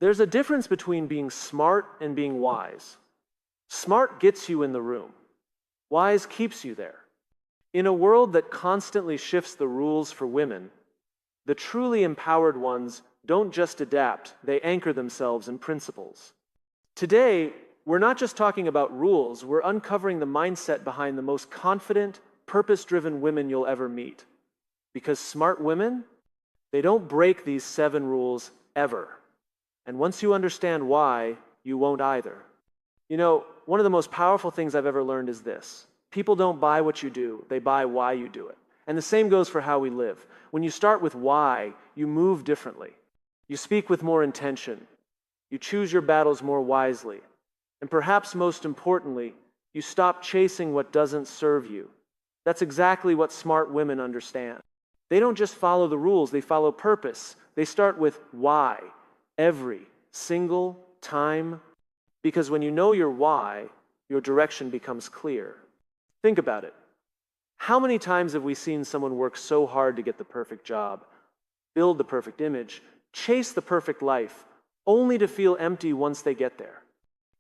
There's a difference between being smart and being wise. Smart gets you in the room. Wise keeps you there. In a world that constantly shifts the rules for women, the truly empowered ones don't just adapt, they anchor themselves in principles. Today, we're not just talking about rules, we're uncovering the mindset behind the most confident, purpose-driven women you'll ever meet. Because smart women, they don't break these 7 rules ever. And once you understand why, you won't either. You know, one of the most powerful things I've ever learned is this. People don't buy what you do, they buy why you do it. And the same goes for how we live. When you start with why, you move differently. You speak with more intention. You choose your battles more wisely. And perhaps most importantly, you stop chasing what doesn't serve you. That's exactly what smart women understand. They don't just follow the rules, they follow purpose. They start with why every single time. Because when you know your why, your direction becomes clear. Think about it. How many times have we seen someone work so hard to get the perfect job, build the perfect image, chase the perfect life, only to feel empty once they get there?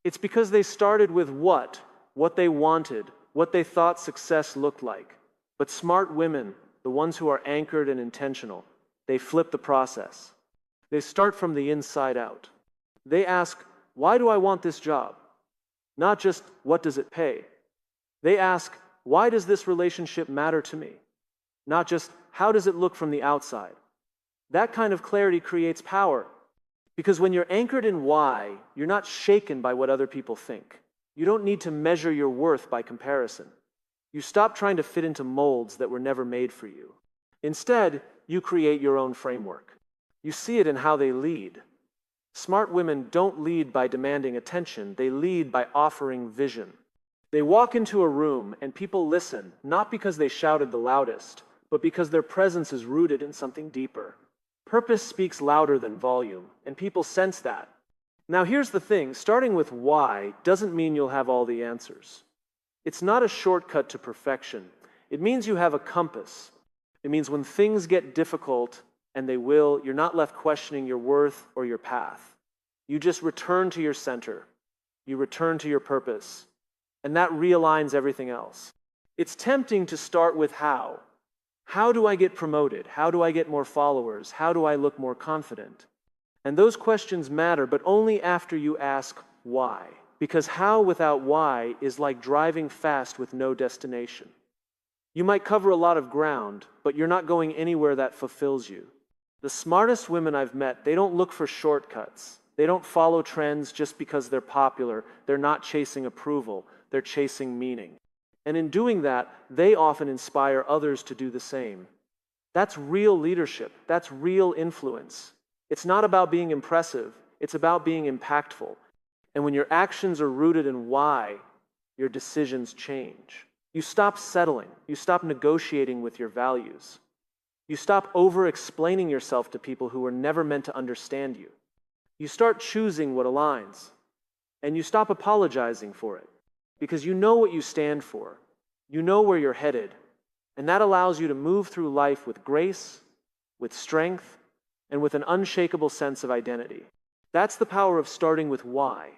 It's because they started with what they wanted, what they thought success looked like. But smart women, the ones who are anchored and intentional, they flip the process. They start from the inside out. They ask, why do I want this job? Not just, what does it pay? They ask, why does this relationship matter to me? Not just, how does it look from the outside? That kind of clarity creates power. Because when you're anchored in why, you're not shaken by what other people think. You don't need to measure your worth by comparison. You stop trying to fit into molds that were never made for you. Instead, you create your own framework. You see it in how they lead. Smart women don't lead by demanding attention, they lead by offering vision. They walk into a room and people listen, not because they shouted the loudest, but because their presence is rooted in something deeper. Purpose speaks louder than volume, and people sense that. Now here's the thing, starting with why doesn't mean you'll have all the answers. It's not a shortcut to perfection. It means you have a compass. It means when things get difficult, and they will, you're not left questioning your worth or your path. You just return to your center. You return to your purpose. And that realigns everything else. It's tempting to start with how. How do I get promoted? How do I get more followers? How do I look more confident? And those questions matter, but only after you ask why. Because how without why is like driving fast with no destination. You might cover a lot of ground, but you're not going anywhere that fulfills you. The smartest women I've met, they don't look for shortcuts. They don't follow trends just because they're popular. They're not chasing approval. They're chasing meaning. And in doing that, they often inspire others to do the same. That's real leadership. That's real influence. It's not about being impressive. It's about being impactful. And when your actions are rooted in why, your decisions change. You stop settling. You stop negotiating with your values. You stop over-explaining yourself to people who were never meant to understand you. You start choosing what aligns. And you stop apologizing for it. Because you know what you stand for. You know where you're headed. And that allows you to move through life with grace, with strength, and with an unshakable sense of identity. That's the power of starting with why.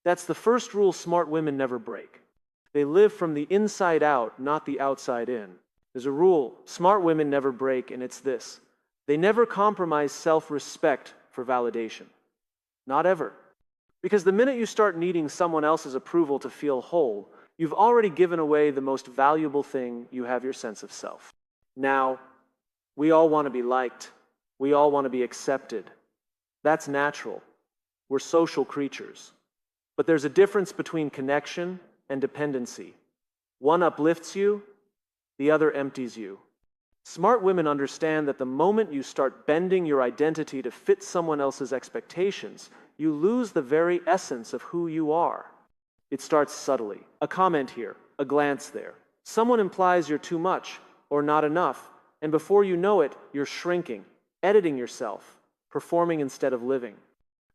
That's the first rule smart women never break. They live from the inside out, not the outside in. There's a rule smart women never break, and it's this. They never compromise self-respect for validation. Not ever. Because the minute you start needing someone else's approval to feel whole, you've already given away the most valuable thing you have, your sense of self. Now, we all want to be liked. We all want to be accepted. That's natural. We're social creatures. But there's a difference between connection and dependency. One uplifts you, the other empties you. Smart women understand that the moment you start bending your identity to fit someone else's expectations, you lose the very essence of who you are. It starts subtly. A comment here, a glance there. Someone implies you're too much or not enough, and before you know it, you're shrinking, editing yourself, performing instead of living.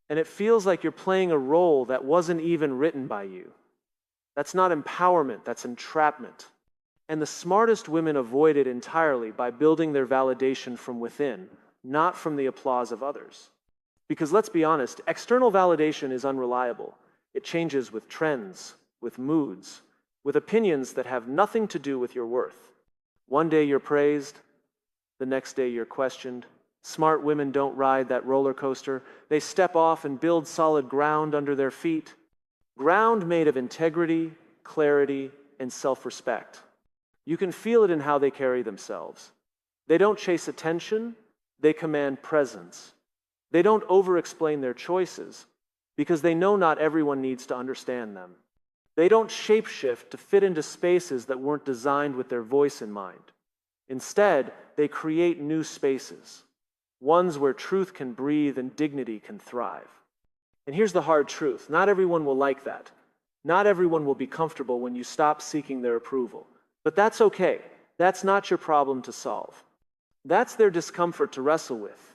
And it feels like you're playing a role that wasn't even written by you. That's not empowerment, that's entrapment. And the smartest women avoid it entirely by building their validation from within, not from the applause of others. Because let's be honest, external validation is unreliable. It changes with trends, with moods, with opinions that have nothing to do with your worth. One day you're praised, the next day you're questioned. Smart women don't ride that roller coaster. They step off and build solid ground under their feet. Ground made of integrity, clarity, and self-respect. You can feel it in how they carry themselves. They don't chase attention, they command presence. They don't over-explain their choices because they know not everyone needs to understand them. They don't shapeshift to fit into spaces that weren't designed with their voice in mind. Instead, they create new spaces, ones where truth can breathe and dignity can thrive. And here's the hard truth. Not everyone will like that. Not everyone will be comfortable when you stop seeking their approval. But that's okay. That's not your problem to solve. That's their discomfort to wrestle with.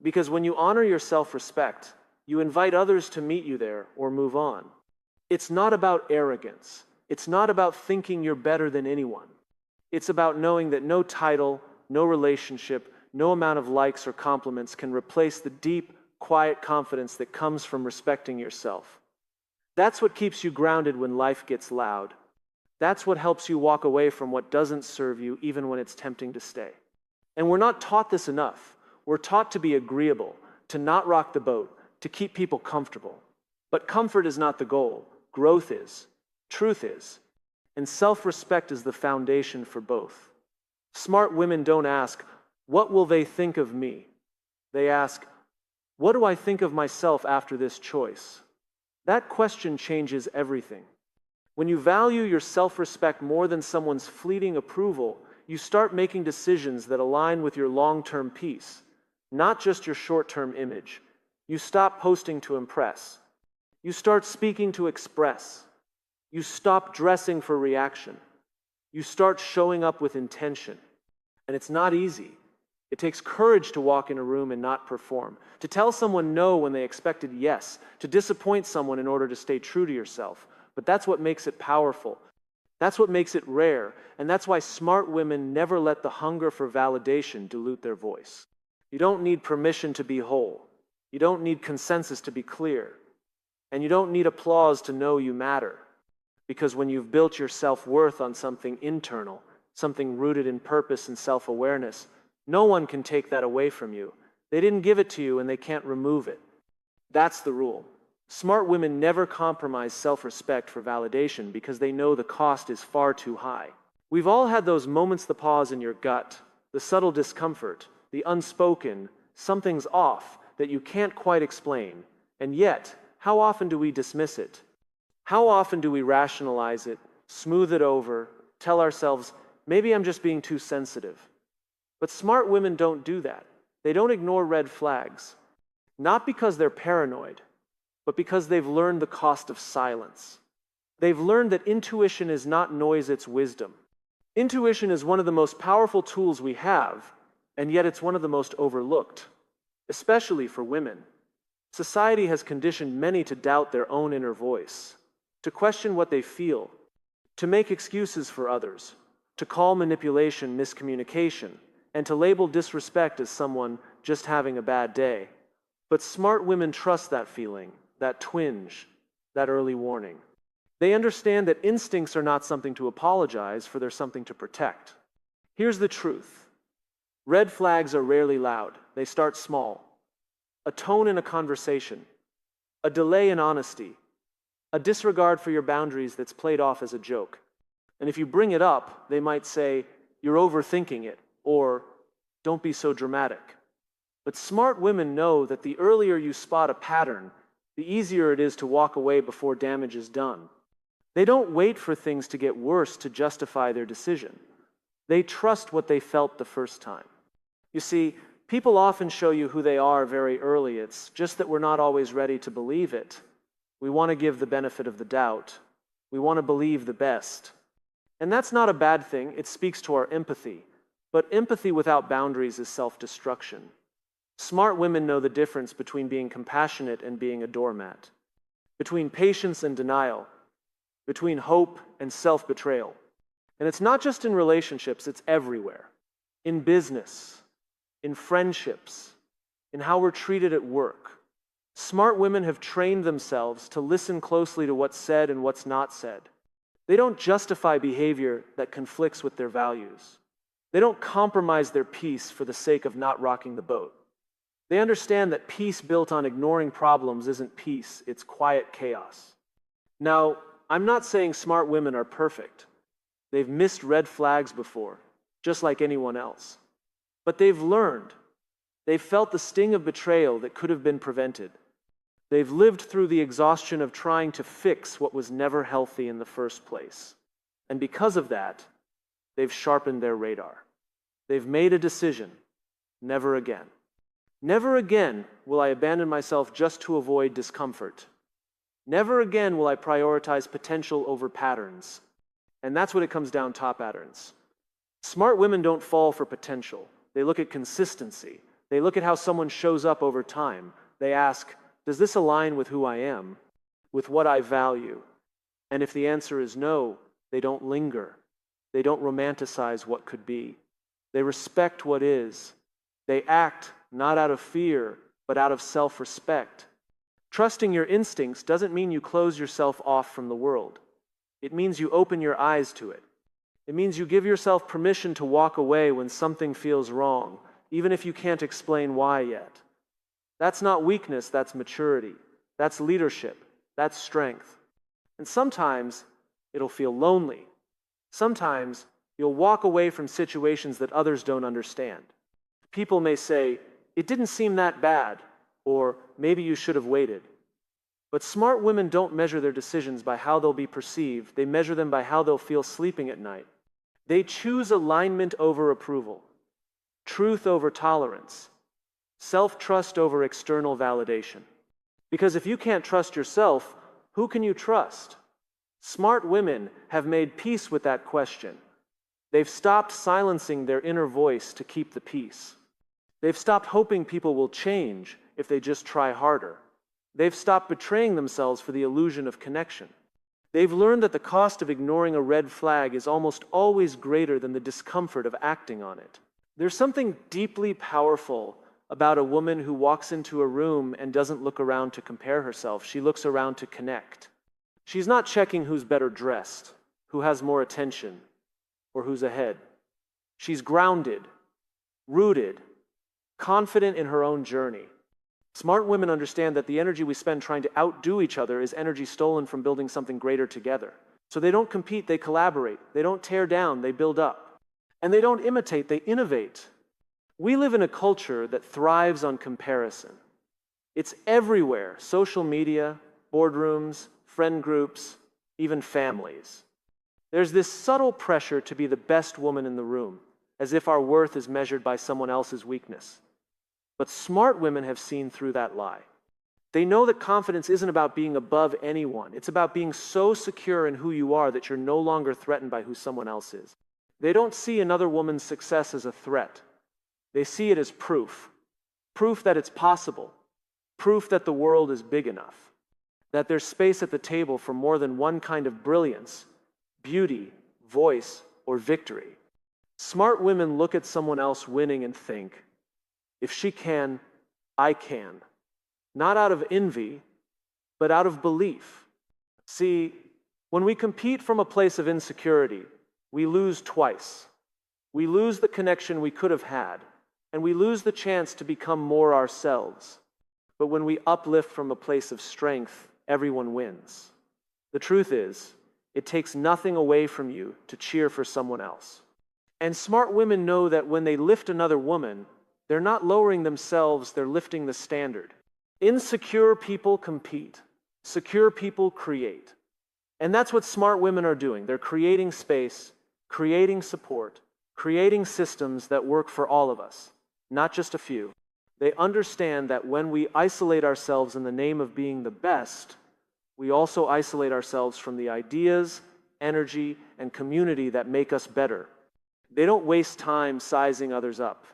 Because when you honor your self-respect, you invite others to meet you there or move on. It's not about arrogance. It's not about thinking you're better than anyone. It's about knowing that no title, no relationship, no amount of likes or compliments can replace the deep, quiet confidence that comes from respecting yourself. That's what keeps you grounded when life gets loud. That's what helps you walk away from what doesn't serve you even when it's tempting to stay. And we're not taught this enough. We're taught to be agreeable, to not rock the boat, to keep people comfortable. But comfort is not the goal. Growth is. Truth is. And self-respect is the foundation for both. Smart women don't ask, "What will they think of me?" They ask, "What do I think of myself after this choice?" That question changes everything. When you value your self-respect more than someone's fleeting approval, you start making decisions that align with your long-term peace, not just your short-term image. You stop posting to impress. You start speaking to express. You stop dressing for reaction. You start showing up with intention. And it's not easy. It takes courage to walk in a room and not perform, to tell someone no when they expected yes, to disappoint someone in order to stay true to yourself. But that's what makes it powerful. That's what makes it rare. And that's why smart women never let the hunger for validation dilute their voice. You don't need permission to be whole. You don't need consensus to be clear. And you don't need applause to know you matter. Because when you've built your self-worth on something internal, something rooted in purpose and self-awareness, no one can take that away from you. They didn't give it to you and they can't remove it. That's the rule. Smart women never compromise self-respect for validation because they know the cost is far too high. We've all had those moments, the pause in your gut, the subtle discomfort, the unspoken, something's off that you can't quite explain. And yet, how often do we dismiss it? How often do we rationalize it, smooth it over, tell ourselves, maybe I'm just being too sensitive? But smart women don't do that. They don't ignore red flags. Not because they're paranoid, but because they've learned the cost of silence. They've learned that intuition is not noise, it's wisdom. Intuition is one of the most powerful tools we have, and yet it's one of the most overlooked, especially for women. Society has conditioned many to doubt their own inner voice, to question what they feel, to make excuses for others, to call manipulation miscommunication, and to label disrespect as someone just having a bad day. But smart women trust that feeling, that twinge, that early warning. They understand that instincts are not something to apologize for, they're something to protect. Here's the truth. Red flags are rarely loud. They start small. A tone in a conversation, a delay in honesty, a disregard for your boundaries that's played off as a joke. And if you bring it up, they might say, "You're overthinking it," or "Don't be so dramatic." But smart women know that the earlier you spot a pattern, the easier it is to walk away before damage is done. They don't wait for things to get worse to justify their decision. They trust what they felt the first time. You see, people often show you who they are very early. It's just that we're not always ready to believe it. We want to give the benefit of the doubt. We want to believe the best. And that's not a bad thing. It speaks to our empathy. But empathy without boundaries is self-destruction. Smart women know the difference between being compassionate and being a doormat, between patience and denial, between hope and self-betrayal. And it's not just in relationships, it's everywhere. In business, in friendships, in how we're treated at work. Smart women have trained themselves to listen closely to what's said and what's not said. They don't justify behavior that conflicts with their values. They don't compromise their peace for the sake of not rocking the boat. They understand that peace built on ignoring problems isn't peace, it's quiet chaos. Now, I'm not saying smart women are perfect. They've missed red flags before, just like anyone else. But they've learned. They've felt the sting of betrayal that could have been prevented. They've lived through the exhaustion of trying to fix what was never healthy in the first place. And because of that, they've sharpened their radar. They've made a decision. Never again. Never again will I abandon myself just to avoid discomfort. Never again will I prioritize potential over patterns. And that's what it comes down to, patterns. Smart women don't fall for potential. They look at consistency. They look at how someone shows up over time. They ask, does this align with who I am, with what I value? And if the answer is no, they don't linger. They don't romanticize what could be. They respect what is. They act not out of fear, but out of self-respect. Trusting your instincts doesn't mean you close yourself off from the world. It means you open your eyes to it. It means you give yourself permission to walk away when something feels wrong, even if you can't explain why yet. That's not weakness, that's maturity. That's leadership. That's strength. And sometimes it'll feel lonely. Sometimes you'll walk away from situations that others don't understand. People may say, it didn't seem that bad, or maybe you should have waited. But smart women don't measure their decisions by how they'll be perceived. They measure them by how they'll feel sleeping at night. They choose alignment over approval, truth over tolerance, self-trust over external validation. Because if you can't trust yourself, who can you trust? Smart women have made peace with that question. They've stopped silencing their inner voice to keep the peace. They've stopped hoping people will change if they just try harder. They've stopped betraying themselves for the illusion of connection. They've learned that the cost of ignoring a red flag is almost always greater than the discomfort of acting on it. There's something deeply powerful about a woman who walks into a room and doesn't look around to compare herself. She looks around to connect. She's not checking who's better dressed, who has more attention, or who's ahead. She's grounded, rooted, confident in her own journey. Smart women understand that the energy we spend trying to outdo each other is energy stolen from building something greater together. So they don't compete, they collaborate. They don't tear down, they build up. And they don't imitate, they innovate. We live in a culture that thrives on comparison. It's everywhere: social media, boardrooms, friend groups, even families. There's this subtle pressure to be the best woman in the room, as if our worth is measured by someone else's weakness. But smart women have seen through that lie. They know that confidence isn't about being above anyone. It's about being so secure in who you are that you're no longer threatened by who someone else is. They don't see another woman's success as a threat. They see it as proof. Proof that it's possible. Proof that the world is big enough. That there's space at the table for more than one kind of brilliance, beauty, voice, or victory. Smart women look at someone else winning and think, if she can, I can. Not out of envy, but out of belief. See, when we compete from a place of insecurity, we lose twice. We lose the connection we could have had, and we lose the chance to become more ourselves. But when we uplift from a place of strength, everyone wins. The truth is, it takes nothing away from you to cheer for someone else. And smart women know that when they lift another woman, they're not lowering themselves, they're lifting the standard. Insecure people compete. Secure people create. And that's what smart women are doing. They're creating space, creating support, creating systems that work for all of us, not just a few. They understand that when we isolate ourselves in the name of being the best, we also isolate ourselves from the ideas, energy, and community that make us better. They don't waste time sizing others up.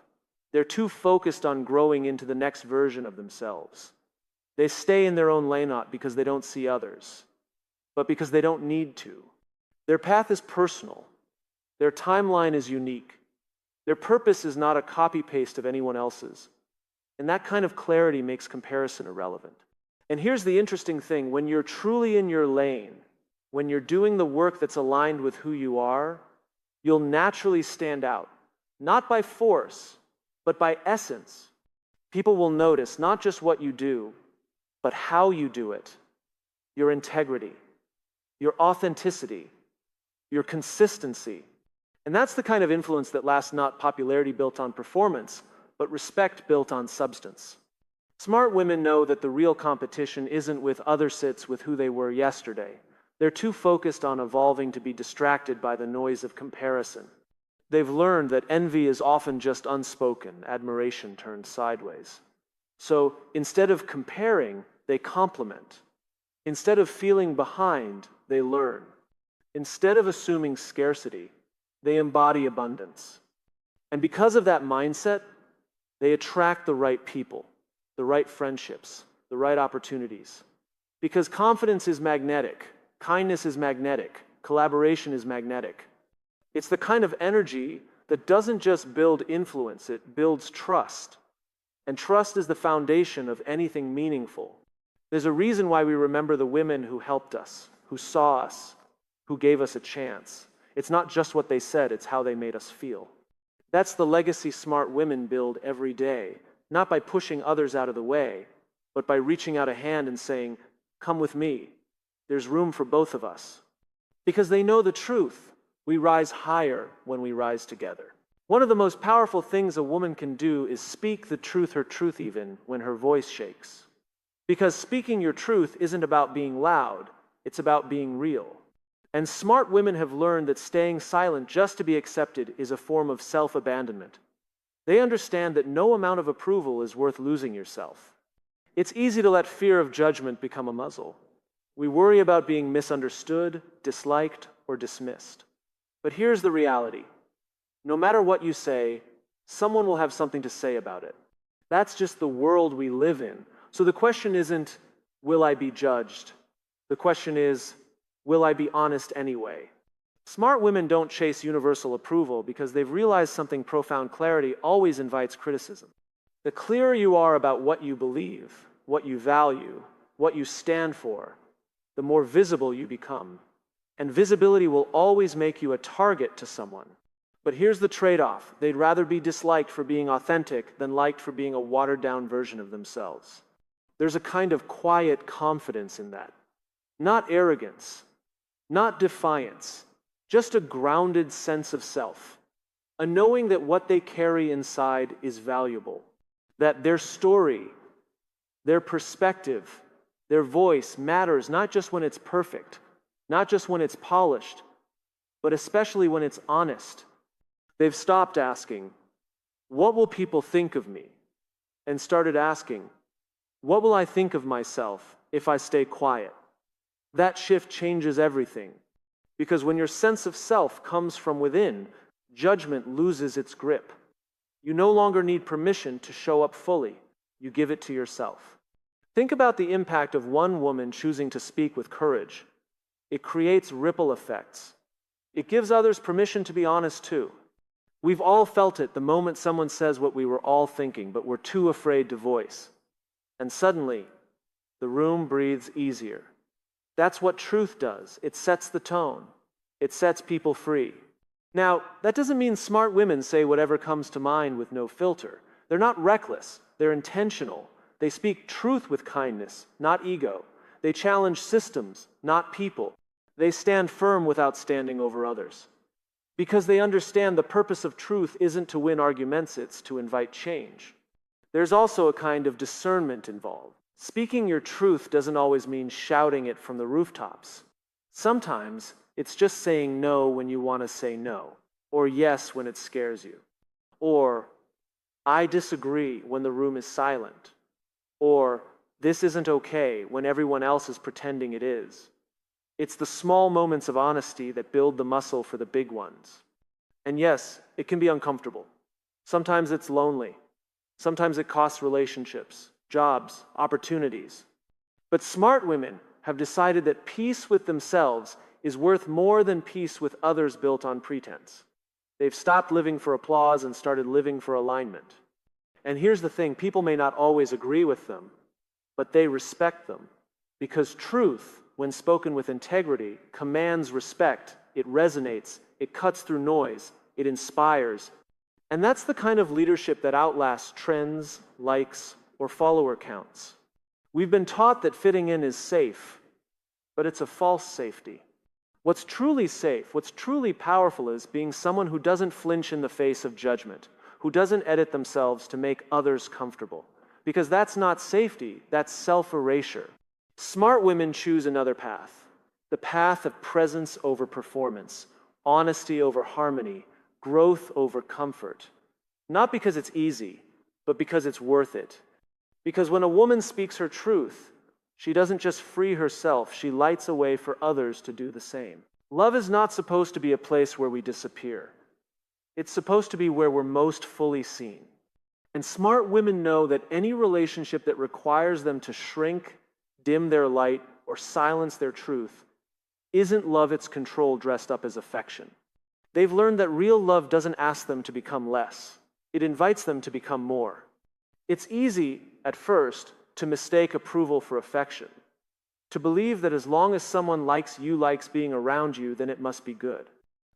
They're too focused on growing into the next version of themselves. They stay in their own lane not because they don't see others, but because they don't need to. Their path is personal. Their timeline is unique. Their purpose is not a copy-paste of anyone else's. And that kind of clarity makes comparison irrelevant. And here's the interesting thing, when you're truly in your lane, when you're doing the work that's aligned with who you are, you'll naturally stand out, not by force, but by essence. People will notice not just what you do, but how you do it, your integrity, your authenticity, your consistency. And that's the kind of influence that lasts, not popularity built on performance, but respect built on substance. Smart women know that the real competition isn't with other sits with who they were yesterday. They're too focused on evolving to be distracted by the noise of comparison. They've learned that envy is often just unspoken admiration turned sideways. So instead of comparing, they complement. Instead of feeling behind, they learn. Instead of assuming scarcity, they embody abundance. And because of that mindset, they attract the right people, the right friendships, the right opportunities. Because confidence is magnetic, kindness is magnetic, collaboration is magnetic. It's the kind of energy that doesn't just build influence, it builds trust. And trust is the foundation of anything meaningful. There's a reason why we remember the women who helped us, who saw us, who gave us a chance. It's not just what they said, it's how they made us feel. That's the legacy smart women build every day, not by pushing others out of the way, but by reaching out a hand and saying, "Come with me. There's room for both of us." Because they know the truth. We rise higher when we rise together. One of the most powerful things a woman can do is speak the truth, her truth even, when her voice shakes. Because speaking your truth isn't about being loud, it's about being real. And smart women have learned that staying silent just to be accepted is a form of self-abandonment. They understand that no amount of approval is worth losing yourself. It's easy to let fear of judgment become a muzzle. We worry about being misunderstood, disliked, or dismissed. But here's the reality. No matter what you say, someone will have something to say about it. That's just the world we live in. So the question isn't, will I be judged? The question is, will I be honest anyway? Smart women don't chase universal approval because they've realized something profound: clarity always invites criticism. The clearer you are about what you believe, what you value, what you stand for, the more visible you become. And visibility will always make you a target to someone. But here's the trade-off. They'd rather be disliked for being authentic than liked for being a watered-down version of themselves. There's a kind of quiet confidence in that. Not arrogance, not defiance, just a grounded sense of self. A knowing that what they carry inside is valuable. That their story, their perspective, their voice matters not just when it's perfect, not just when it's polished, but especially when it's honest. They've stopped asking, "What will people think of me?" and started asking, "What will I think of myself if I stay quiet?" That shift changes everything. Because when your sense of self comes from within, judgment loses its grip. You no longer need permission to show up fully. You give it to yourself. Think about the impact of one woman choosing to speak with courage. It creates ripple effects. It gives others permission to be honest too. We've all felt it the moment someone says what we were all thinking, but we're too afraid to voice. And suddenly, the room breathes easier. That's what truth does. It sets the tone. It sets people free. Now, that doesn't mean smart women say whatever comes to mind with no filter. They're not reckless. They're intentional. They speak truth with kindness, not ego. They challenge systems, not people. They stand firm without standing over others. Because they understand the purpose of truth isn't to win arguments, it's to invite change. There's also a kind of discernment involved. Speaking your truth doesn't always mean shouting it from the rooftops. Sometimes it's just saying no when you want to say no, or yes when it scares you, or I disagree when the room is silent, or this isn't okay when everyone else is pretending it is. It's the small moments of honesty that build the muscle for the big ones. And yes, it can be uncomfortable. Sometimes it's lonely. Sometimes it costs relationships, jobs, opportunities. But smart women have decided that peace with themselves is worth more than peace with others built on pretense. They've stopped living for applause and started living for alignment. And here's the thing, people may not always agree with them, but they respect them. Because truth, when spoken with integrity, commands respect. It resonates, it cuts through noise, it inspires. And that's the kind of leadership that outlasts trends, likes, or follower counts. We've been taught that fitting in is safe, but it's a false safety. What's truly safe, what's truly powerful is being someone who doesn't flinch in the face of judgment, who doesn't edit themselves to make others comfortable. Because that's not safety, that's self-erasure. Smart women choose another path, the path of presence over performance, honesty over harmony, growth over comfort. Not because it's easy, but because it's worth it. Because when a woman speaks her truth, she doesn't just free herself, she lights a way for others to do the same. Love is not supposed to be a place where we disappear. It's supposed to be where we're most fully seen. And smart women know that any relationship that requires them to shrink, dim their light, or silence their truth isn't love, it's control dressed up as affection. They've learned that real love doesn't ask them to become less. It invites them to become more. It's easy, at first, to mistake approval for affection. To believe that as long as someone likes being around you, then it must be good.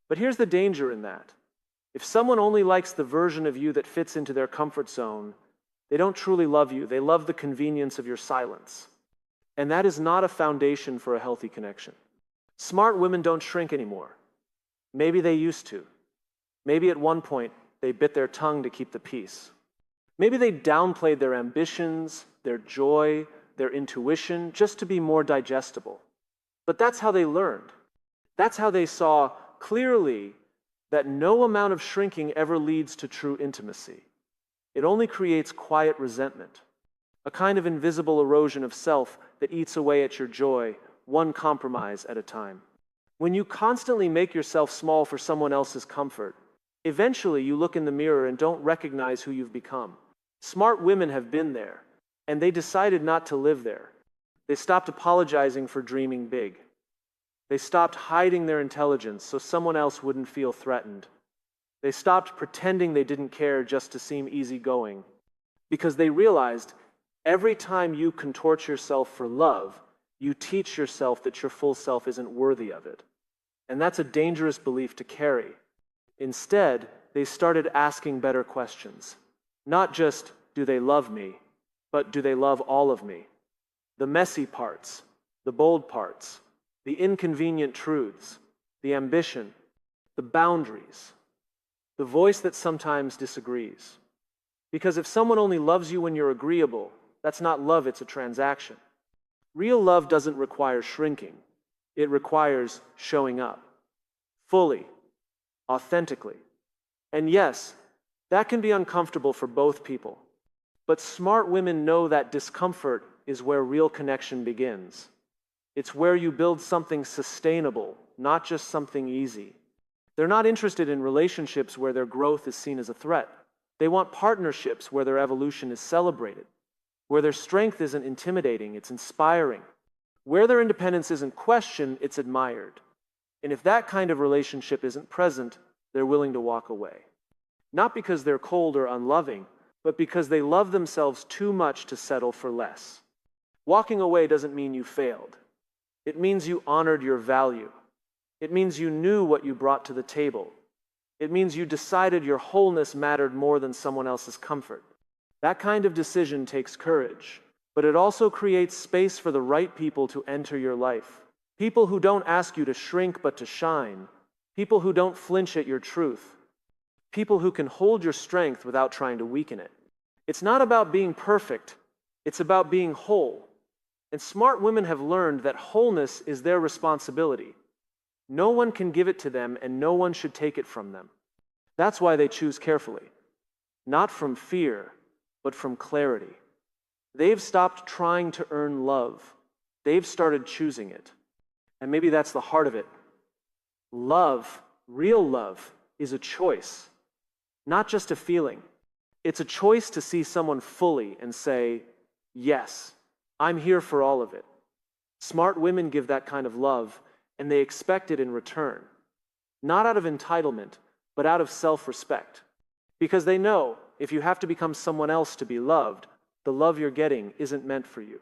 But here's the danger in that. If someone only likes the version of you that fits into their comfort zone, they don't truly love you. They love the convenience of your silence. And that is not a foundation for a healthy connection. Smart women don't shrink anymore. Maybe they used to. Maybe at one point they bit their tongue to keep the peace. Maybe they downplayed their ambitions, their joy, their intuition, just to be more digestible. But that's how they learned. That's how they saw clearly that no amount of shrinking ever leads to true intimacy. It only creates quiet resentment, a kind of invisible erosion of self that eats away at your joy, one compromise at a time. When you constantly make yourself small for someone else's comfort, eventually you look in the mirror and don't recognize who you've become. Smart women have been there, and they decided not to live there. They stopped apologizing for dreaming big. They stopped hiding their intelligence so someone else wouldn't feel threatened. They stopped pretending they didn't care just to seem easygoing. Because they realized every time you contort yourself for love, you teach yourself that your full self isn't worthy of it. And that's a dangerous belief to carry. Instead, they started asking better questions. Not just, do they love me, but do they love all of me? The messy parts, the bold parts, the inconvenient truths, the ambition, the boundaries, the voice that sometimes disagrees. Because if someone only loves you when you're agreeable, that's not love, it's a transaction. Real love doesn't require shrinking. It requires showing up, fully, authentically. And yes, that can be uncomfortable for both people. But smart women know that discomfort is where real connection begins. It's where you build something sustainable, not just something easy. They're not interested in relationships where their growth is seen as a threat. They want partnerships where their evolution is celebrated, where their strength isn't intimidating, it's inspiring, where their independence isn't questioned, it's admired. And if that kind of relationship isn't present, they're willing to walk away. Not because they're cold or unloving, but because they love themselves too much to settle for less. Walking away doesn't mean you failed. It means you honored your value. It means you knew what you brought to the table. It means you decided your wholeness mattered more than someone else's comfort. That kind of decision takes courage, but it also creates space for the right people to enter your life. People who don't ask you to shrink but to shine. People who don't flinch at your truth. People who can hold your strength without trying to weaken it. It's not about being perfect. It's about being whole. And smart women have learned that wholeness is their responsibility. No one can give it to them, and no one should take it from them. That's why they choose carefully. Not from fear, but from clarity. They've stopped trying to earn love. They've started choosing it. And maybe that's the heart of it. Love, real love, is a choice, not just a feeling. It's a choice to see someone fully and say, yes, I'm here for all of it. Smart women give that kind of love, and they expect it in return. Not out of entitlement, but out of self-respect. Because they know if you have to become someone else to be loved, the love you're getting isn't meant for you.